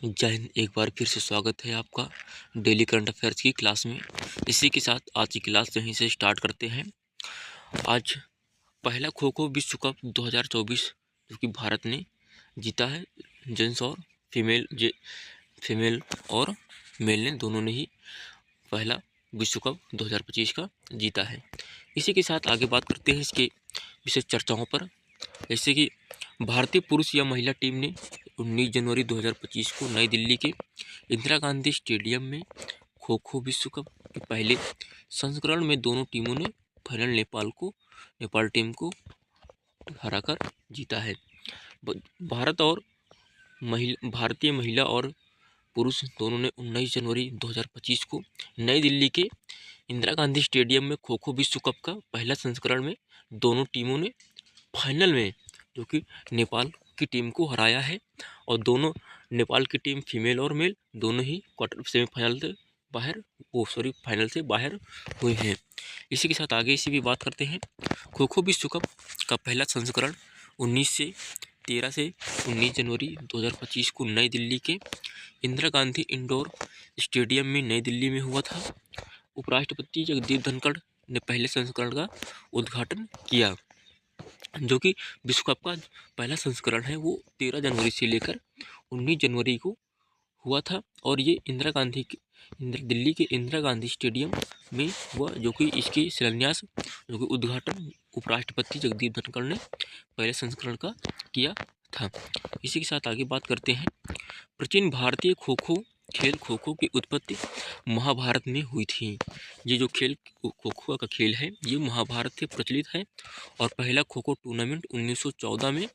जय हिंद। एक बार फिर से स्वागत है आपका डेली करंट अफेयर्स की क्लास में। इसी के साथ आज की क्लास यहीं से स्टार्ट करते हैं। आज पहला खो खो विश्व कप 2024 जो कि भारत ने जीता है। जेंट्स और फीमेल और मेल ने दोनों ने ही पहला विश्व कप 2025 का जीता है। इसी के साथ आगे बात करते हैं इसके विशेष चर्चाओं पर। जैसे कि भारतीय पुरुष या महिला टीम ने 19 जनवरी 2025 को नई दिल्ली के इंदिरा गांधी स्टेडियम में खो खो विश्व कप के पहले संस्करण में दोनों टीमों ने फाइनल नेपाल टीम को हराकर जीता है। भारत और भारतीय महिला और पुरुष दोनों ने 19 जनवरी 2025 को नई दिल्ली के इंदिरा गांधी स्टेडियम में खो खो विश्व कप का पहला संस्करण में दोनों टीमों ने फाइनल में जो कि नेपाल की टीम को हराया है। और दोनों नेपाल की टीम फीमेल और मेल दोनों ही फाइनल से बाहर हुए हैं। इसी के साथ आगे इसी भी बात करते हैं। खो खो विश्व कप का पहला संस्करण 13 से 19 जनवरी 2025 को नई दिल्ली के इंदिरा गांधी इंडोर स्टेडियम में नई दिल्ली में हुआ था। उपराष्ट्रपति जगदीप धनखड़ ने पहले संस्करण का उद्घाटन किया। जो कि विश्व कप का पहला संस्करण है वो 13 जनवरी से लेकर 19 जनवरी को हुआ था। और ये दिल्ली के इंदिरा गांधी स्टेडियम में हुआ, जो कि इसके शिलान्यास जो कि उद्घाटन उपराष्ट्रपति जगदीप धनखड़ ने पहले संस्करण का किया था। इसी के साथ आगे बात करते हैं। प्राचीन भारतीय खो खो की उत्पत्ति महाभारत में हुई थी। ये जो खेल खो खो का खेल है ये महाभारत से प्रचलित है। और पहला खो खो टूर्नामेंट 1914 में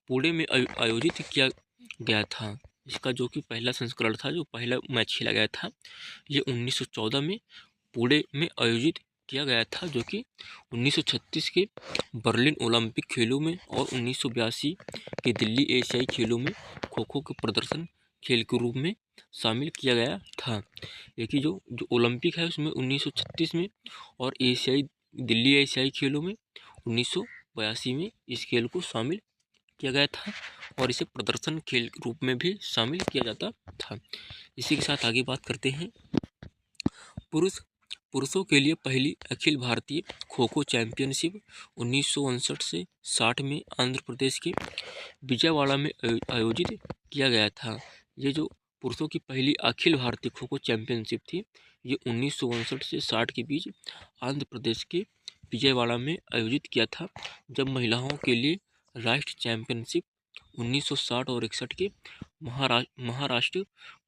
पुणे में आयोजित किया गया था। इसका जो कि पहला संस्करण था, जो पहला मैच खेला गया था, ये 1914 में पुणे में आयोजित किया गया था। जो कि 1936 के बर्लिन ओलंपिक खेलों में और 1982 के दिल्ली एशियाई खेलों में खो खो के प्रदर्शन खेल के रूप में शामिल किया गया था। देखिए जो ओलंपिक है उसमें 1936 में और दिल्ली एशियाई खेलों में 1982 में इस खेल को शामिल किया गया था और इसे प्रदर्शन खेल के रूप में भी शामिल किया जाता था। इसी के साथ आगे बात करते हैं। पुरुषों के लिए पहली अखिल भारतीय खो खो चैंपियनशिप 1959 से 60 में आंध्र प्रदेश के विजयवाड़ा में आयोजित किया गया था। ये जो पुरुषों की पहली अखिल भारतीय खो खो चैंपियनशिप थी ये 1959 से 60 के बीच आंध्र प्रदेश के विजयवाड़ा में आयोजित किया था। जब महिलाओं के लिए राष्ट्रीय चैंपियनशिप 1960 और 61 के महाराष्ट्र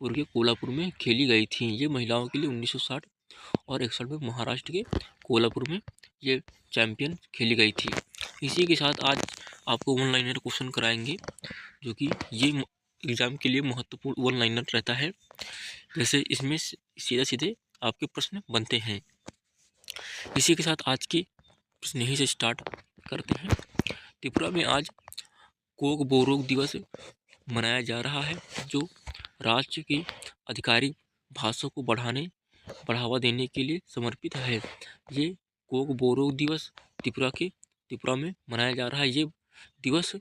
के कोल्हापुर में खेली गई थी। ये महिलाओं के लिए 1960 और 61 में महाराष्ट्र के कोल्हापुर में ये चैंपियन खेली गई थी। इसी के साथ आज आपको वन लाइनर क्वेश्चन कराएंगे, जो कि ये एग्जाम के लिए महत्वपूर्ण वन लाइनर रहता है। जैसे इसमें सीधे आपके प्रश्न बनते हैं। इसी के साथ आज के प्रश्न यहीं से स्टार्ट करते हैं। त्रिपुरा में आज कोक बोरोक दिवस मनाया जा रहा है, जो राज्य की आधिकारिक भाषा को बढ़ावा देने के लिए समर्पित है। ये कोक बोरोक दिवस त्रिपुरा में मनाया जा रहा है। ये दिवस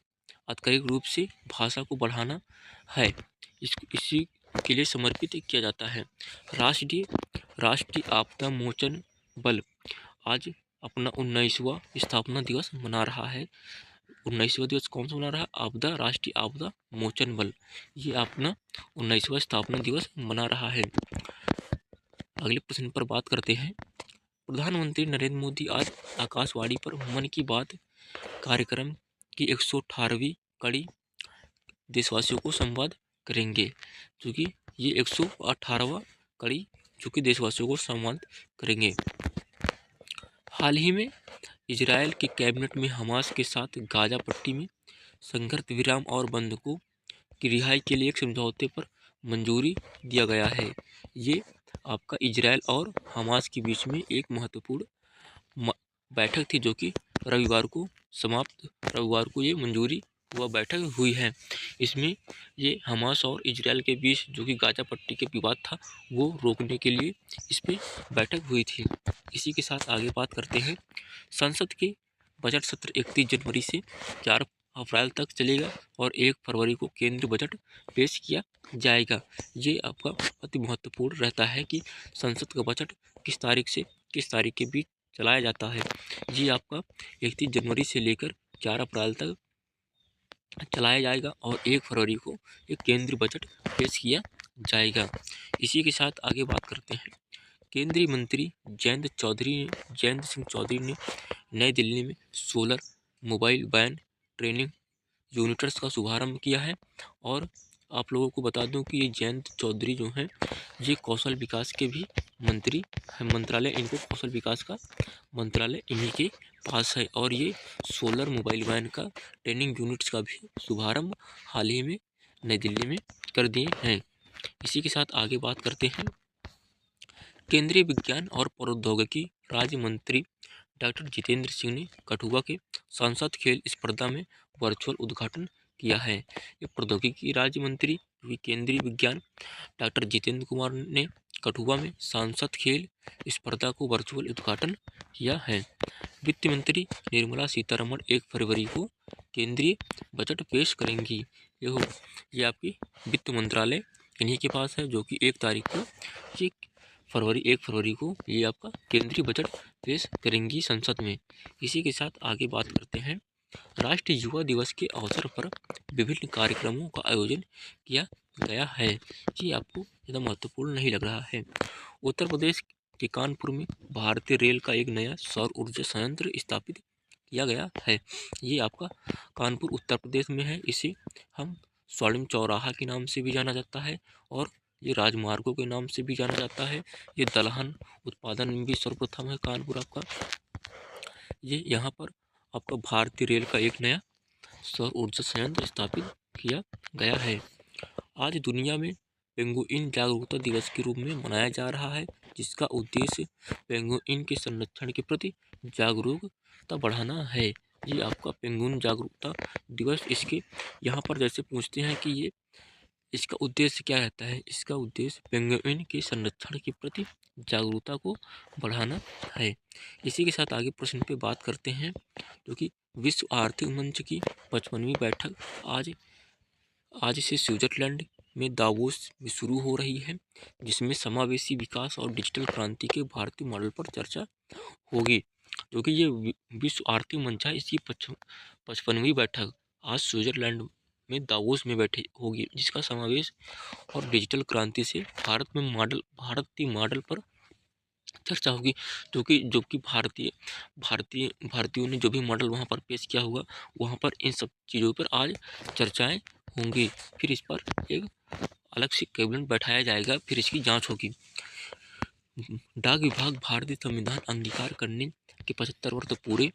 आधिकारिक रूप से भाषा को बढ़ाना है, इसी के लिए समर्पित किया जाता है। राष्ट्रीय आपदा मोचन बल आज अपना 19वां स्थापना दिवस मना रहा है। 19वां दिवस कौन सा मना रहा है? राष्ट्रीय आपदा मोचन बल ये अपना 19वां स्थापना दिवस मना रहा है। अगले प्रश्न पर बात करते हैं। प्रधानमंत्री नरेंद्र मोदी आज आकाशवाणी पर मन की बात कार्यक्रम की 118वीं कड़ी देशवासियों को संवाद करेंगे। क्योंकि ये 118वां कड़ी चूँकि देशवासियों को संवाद करेंगे। हाल ही में इजरायल के कैबिनेट में हमास के साथ गाजा पट्टी में संघर्ष विराम और बंधकों की रिहाई के लिए एक समझौते पर मंजूरी दिया गया है। ये आपका इजरायल और हमास के बीच में एक महत्वपूर्ण बैठक थी, जो कि रविवार को ये मंजूरी हुआ बैठक हुई है। इसमें ये हमास और इजरायल के बीच जो कि गाजा पट्टी के विवाद था वो रोकने के लिए इस पर बैठक हुई थी। इसी के साथ आगे बात करते हैं। संसद के बजट सत्र 31 जनवरी से 4 अप्रैल तक चलेगा और 1 फरवरी को केंद्रीय बजट पेश किया जाएगा। ये आपका अति महत्वपूर्ण रहता है कि संसद का बजट किस तारीख से किस तारीख के बीच चलाया जाता है। ये आपका 31 जनवरी से लेकर 4 अप्रैल तक चलाया जाएगा और 1 फरवरी को एक केंद्रीय बजट पेश किया जाएगा। इसी के साथ आगे बात करते हैं। केंद्रीय मंत्री जयंत सिंह चौधरी ने नई दिल्ली में solar mobile van training units का शुभारंभ किया है। और आप लोगों को बता दूं कि ये जयंत चौधरी जो हैं ये कौशल विकास के भी मंत्री हैं। मंत्रालय इनको कौशल विकास का मंत्रालय इन्हीं के पास है। और ये सोलर मोबाइल वैन का ट्रेनिंग यूनिट्स का भी शुभारंभ हाल ही में नई दिल्ली में कर दिए हैं। इसी के साथ आगे बात करते हैं। केंद्रीय विज्ञान और प्रौद्योगिकी राज्य मंत्री डॉक्टर जितेंद्र सिंह ने कठुआ के सांसद खेल स्पर्धा में वर्चुअल उद्घाटन किया है। ये प्रौद्योगिकी राज्य मंत्री केंद्रीय विज्ञान डॉक्टर जितेंद्र कुमार ने कठुआ में सांसद खेल स्पर्धा को वर्चुअल उद्घाटन किया है। वित्त मंत्री निर्मला सीतारमण 1 फरवरी को केंद्रीय बजट पेश करेंगी। ये आपकी वित्त मंत्रालय इन्हीं के पास है, जो कि 1 तारीख को 1 फरवरी को ये आपका केंद्रीय बजट पेश करेंगी संसद में। इसी के साथ आगे बात करते हैं। राष्ट्रीय युवा दिवस के अवसर पर विभिन्न कार्यक्रमों का आयोजन किया गया है। ये आपको ज़्यादा महत्वपूर्ण नहीं लग रहा है। उत्तर प्रदेश के कानपुर में भारतीय रेल का एक नया सौर ऊर्जा संयंत्र स्थापित किया गया है। ये आपका कानपुर उत्तर प्रदेश में है। इसे हम स्वर्णिम चौराहा के नाम से भी जाना जाता है और ये राजमार्गों के नाम से भी जाना जाता है। ये दलहन उत्पादन में भी सर्वप्रथम है कानपुर आपका। ये यहाँ पर आपका भारतीय रेल का एक नया सौर ऊर्जा संयंत्र स्थापित किया गया है। आज दुनिया में पेंगुइन जागरूकता दिवस के रूप में मनाया जा रहा है, जिसका उद्देश्य पेंगुइन के संरक्षण के प्रति जागरूकता बढ़ाना है। ये आपका पेंगुइन जागरूकता दिवस, इसके यहाँ पर जैसे पूछते हैं कि ये इसका उद्देश्य क्या रहता है। इसका उद्देश्य पेंगुइन के संरक्षण के प्रति जागरूकता को बढ़ाना है। इसी के साथ आगे प्रश्न पे बात करते हैं, जो कि विश्व आर्थिक मंच की 55वीं बैठक आज से स्विट्जरलैंड में दावोस में शुरू हो रही है, जिसमें समावेशी विकास और डिजिटल क्रांति के भारतीय मॉडल पर चर्चा होगी। जो कि ये विश्व आर्थिक मंच है, इसकी 55वीं बैठक आज स्विट्जरलैंड में दावोस में बैठी होगी, जिसका समावेश और डिजिटल क्रांति से भारतीय मॉडल पर चर्चा होगी। जो कि भारतीयों ने जो भी मॉडल वहाँ पर पेश किया होगा, वहाँ पर इन सब चीज़ों पर आज चर्चाएं होंगी। फिर इस पर एक अलग से कैबिनेट बैठाया जाएगा, फिर इसकी जांच होगी। डाक विभाग भारतीय संविधान अंगीकार करने के 75 वर्ष पूरे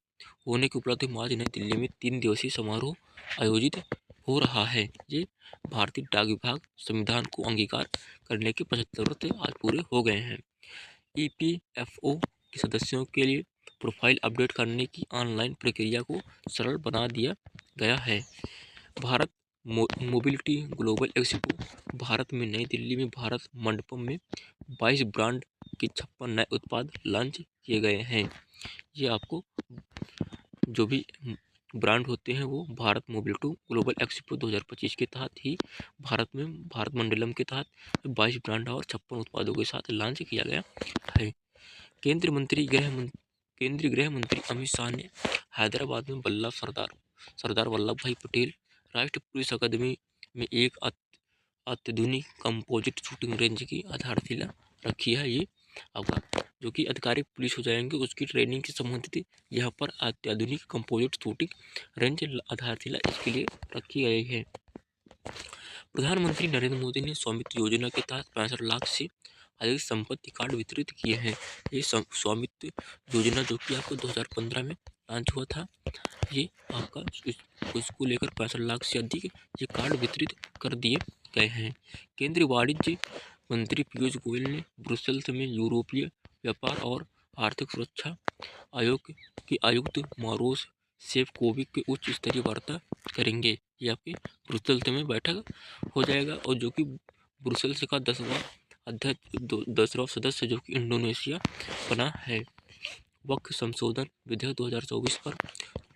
होने के उपलक्ष्य में आज नई दिल्ली में 3 दिवसीय समारोह आयोजित हो रहा है। ये भारतीय डाक विभाग संविधान को अंगीकार करने के 75 वर्ष आज पूरे हो गए हैं। EPFO के सदस्यों के लिए प्रोफाइल अपडेट करने की ऑनलाइन प्रक्रिया को सरल बना दिया गया है। Bharat mobility global expo Bharat में नई दिल्ली में भारत मंडपम में 22 ब्रांड के 56 नए उत्पाद लॉन्च किए गए हैं। ये आपको जो भी ब्रांड होते हैं वो भारत मोबिलिटी ग्लोबल एक्सपो 2025 के तहत ही भारत मंडलम के तहत 22 ब्रांड और 56 उत्पादों के साथ लॉन्च किया गया है। केंद्रीय गृह मंत्री अमित शाह ने हैदराबाद में सरदार वल्लभ भाई पटेल राष्ट्रीय पुलिस अकादमी में एक अत्याधुनिक कंपोजिट शूटिंग रेंज की आधारशिला रखी है। ये आपका जो कि अधिकारिक पुलिस हो जाएंगे, उसकी ट्रेनिंग से संबंधित यहाँ पर अत्याधुनिक कंपोजिट शूटिंग रेंज आधारशिला इसके लिए रखी गई है। प्रधानमंत्री नरेंद्र मोदी ने स्वामित्व योजना के तहत 65 लाख से अधिक संपत्ति कार्ड वितरित किए हैं। ये स्वामित्व योजना जो कि आपको 2015 में लॉन्च हुआ था, ये आपका उसको लेकर 65 लाख से अधिक ये कार्ड वितरित कर दिए गए हैं। केंद्रीय वाणिज्य मंत्री पीयूष गोयल ने ब्रुसेल्स में यूरोपीय व्यापार और आर्थिक सुरक्षा आयोग के आयुक्त मारोस सेफकोविक के उच्च स्तरीय वार्ता करेंगे। ये आपके ब्रुसेल्स में बैठक हो जाएगा। और जो कि ब्रुसेल्स का 10वां सदस्य जो कि इंडोनेशिया बना है। वक्फ संशोधन विधेयक 2024 पर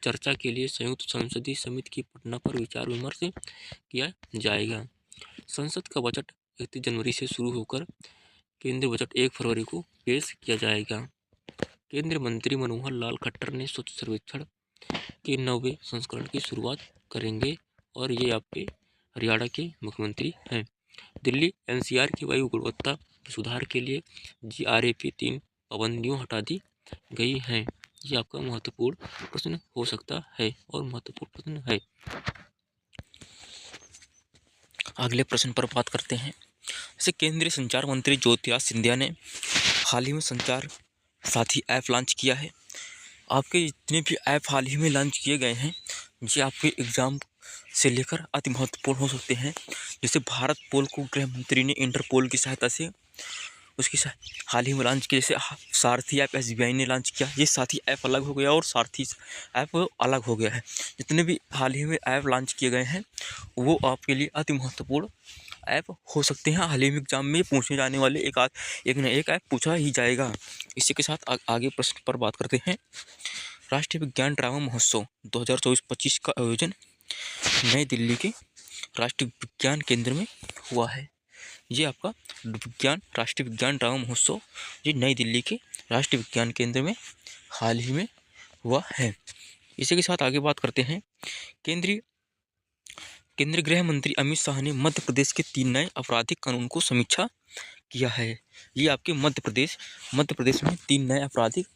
चर्चा के लिए संयुक्त संसदीय समिति की पटना पर विचार विमर्श किया जाएगा। संसद का बजट 31 जनवरी से शुरू होकर केंद्रीय बजट 1 फरवरी को पेश किया जाएगा। केंद्रीय मंत्री मनोहर लाल खट्टर ने स्वच्छ सर्वेक्षण के 9वें संस्करण की शुरुआत करेंगे और ये आपके हरियाणा के मुख्यमंत्री हैं। दिल्ली एनसीआर की वायु गुणवत्ता सुधार के लिए GRAP 3 पाबंदियों हटा दी गई हैं। ये आपका महत्वपूर्ण प्रश्न हो सकता है और महत्वपूर्ण प्रश्न है। अगले प्रश्न पर बात करते हैं। जैसे केंद्रीय संचार मंत्री ज्योतिरादित्य सिंधिया ने हाल ही में संचार साथी ऐप लॉन्च किया है। आपके जितने भी ऐप हाल ही में लॉन्च किए गए हैं ये आपके एग्ज़ाम से लेकर अति महत्वपूर्ण हो सकते हैं। जैसे भारत पोल को गृह मंत्री ने इंटरपोल की सहायता से उसकी हाल ही में लॉन्च किया। जैसे सारथी ऐप SBI ने लॉन्च किया, ये साथी ऐप अलग हो गया और सारथी ऐप अलग हो गया है। जितने भी हाल ही में ऐप लॉन्च किए गए हैं वो आपके लिए अति महत्वपूर्ण ऐप हो सकते हैं। हाल ही में एग्जाम में पूछे जाने वाले एक न एक ऐप पूछा ही जाएगा। इसी के साथ आगे प्रश्न पर बात करते हैं। राष्ट्रीय विज्ञान ड्रामा महोत्सव 2024-25 का आयोजन नई दिल्ली के राष्ट्रीय विज्ञान केंद्र में हुआ है। ये आपका राष्ट्रीय विज्ञान ड्रामा महोत्सव ये नई दिल्ली के राष्ट्रीय विज्ञान केंद्र में हाल ही में हुआ है। इसी के साथ आगे बात करते हैं। केंद्रीय गृह मंत्री अमित शाह ने मध्य प्रदेश के 3 नए आपराधिक कानून को समीक्षा किया है। ये आपके मध्य प्रदेश में 3 नए आपराधिक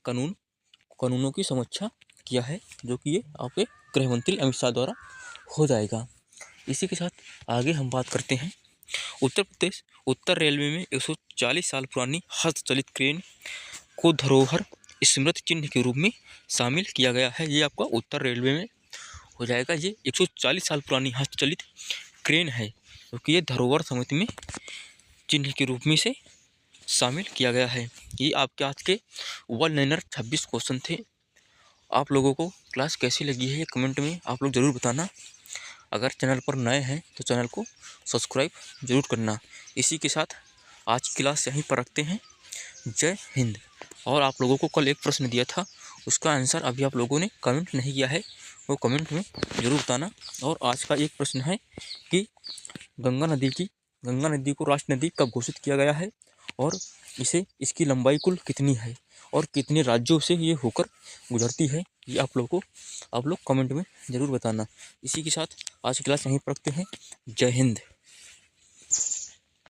कानूनों की समीक्षा किया है, जो कि ये आपके गृह मंत्री अमित शाह द्वारा हो जाएगा। इसी के साथ आगे हम बात करते हैं। उत्तर रेलवे में 140 साल पुरानी हस्तचलित क्रेन को धरोहर स्मृति चिन्ह के रूप में शामिल किया गया है। ये आपका उत्तर रेलवे में हो जाएगा। ये 140 साल पुरानी हस्तचलित क्रेन है, क्योंकि ये धरोहर समिति में चिन्ह के रूप में से शामिल किया गया है। ये आपके आज के वर्ल्ड लाइनर 26 क्वेश्चन थे। आप लोगों को क्लास कैसी लगी है ये कमेंट में आप लोग ज़रूर बताना। अगर चैनल पर नए हैं तो चैनल को सब्सक्राइब जरूर करना। इसी के साथ आज की क्लास यहीं पर रखते हैं। जय हिंद। और आप लोगों को कल एक प्रश्न दिया था, उसका आंसर अभी आप लोगों ने कमेंट नहीं किया है, वो कमेंट में ज़रूर बताना। और आज का एक प्रश्न है कि गंगा नदी को राष्ट्रीय नदी कब घोषित किया गया है और इसकी लंबाई कुल कितनी है और कितने राज्यों से ये होकर गुजरती है, ये आप लोग कमेंट में ज़रूर बताना। इसी के साथ आज की क्लास यहीं पर रखते हैं। जय हिंद।